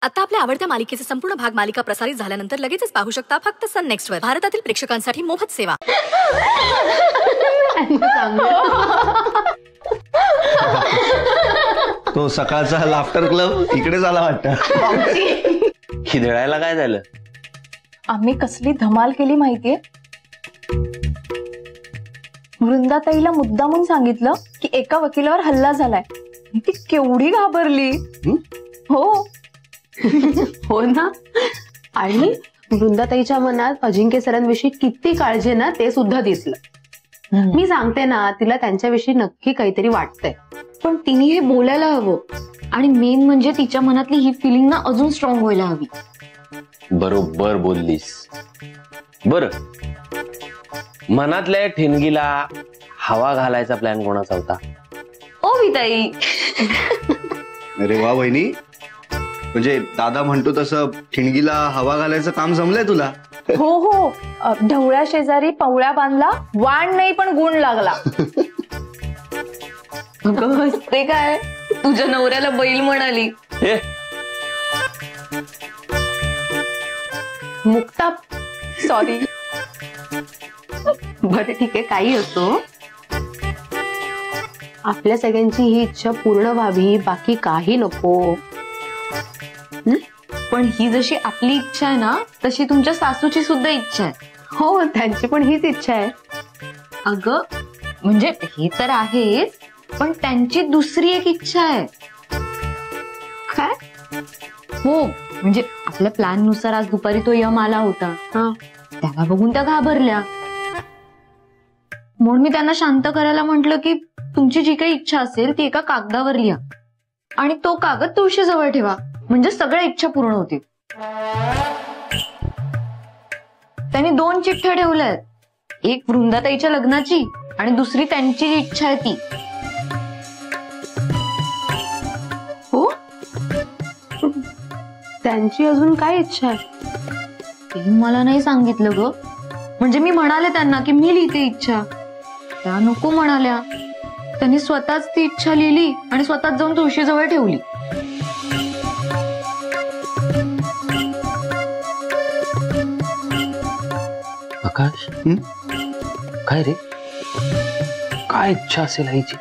आता आपल्या आवडत्या मालिकेचे संपूर्ण भाग मालिका प्रसारित झाल्यानंतर लगेचच पाहू शकता फक्त सन नेक्स्ट वर. भारतातील प्रेक्षकांसाठी मोफत सेवा. तो सकाळचा लाफ्टर क्लब इकडे झाला वाटतं. खिदळायला काय झालं? आम्ही कसली धमाल केली माहितीये. वृंदाताईला मुद्दामून सांगितलं की एका वकिलावर हल्ला झालाय. ती केवढी घाबरली. हो हो ना. आणि वृंदाताईच्या मनात अजिंक्य सरांविषयी किती काळजी ना ते सुद्धा दिसलं. मी सांगते ना, तिला त्यांच्याविषयी नक्की काहीतरी वाटतंय. पण तिने हे बोलायला हवं. आणि मेन म्हणजे तिच्या मनातली ही फिलिंग ना अजून स्ट्रॉंग व्हायला हवी. बरोबर बोललीस. बर, मनातल्या ठिणगीला हवा घालायचा प्लॅन कोणाचा होता? ओ विताई. अरे वा वहिनी, म्हणजे दादा म्हणतो तसं ठिणगीला हवा घालायचं काम जमलंय तुला. हो हो, ढवळ्या शेजारी पवळ्या बांधला, वाण नाही पण गुण लागला. ते काय, तुझ्या नवऱ्याला बैल म्हणाली. मुक्ता, सॉरी. बरं ठीक आहे, काही असो. आपल्या सगळ्यांची ही इच्छा पूर्ण व्हावी, बाकी काही नको. पण ही जशी आपली इच्छा आहे ना, तशी तुमच्या सासूची सुद्धा इच्छा आहे. हो, त्यांची पण हीच इच्छा आहे. अगं म्हणजे हे तर आहेच, पण त्यांची दुसरी एक इच्छा आहे. काय? हो, म्हणजे आपल्या प्लॅन नुसार आज दुपारी तो यम आला होता. त्याला बघून त्या घाबरल्या. म्हणून मी त्यांना शांत करायला म्हंटल की तुमची जी काही इच्छा असेल ती एका कागदावर लिहा आणि तो कागद तुळशीजवळ ठेवा, म्हणजे सगळ्या इच्छा पूर्ण होतील. त्यांनी 2 चिठ्ठ्या ठेवल्यात. एक वृंदाताईच्या लग्नाची आणि दुसरी त्यांची जी इच्छा आहे ती. हो, त्यांची अजून काय इच्छा आहे? ते मला नाही सांगितलं ग. म्हणजे मी म्हणाले त्यांना की मी लिहिते इच्छा, त्या नको म्हणाल्या. त्यांनी स्वतःच ती इच्छा लिहिली आणि स्वतःच जाऊन तुळशीजवळ ठेवली. आकाश, काय रे, काय इच्छा असेल आईची?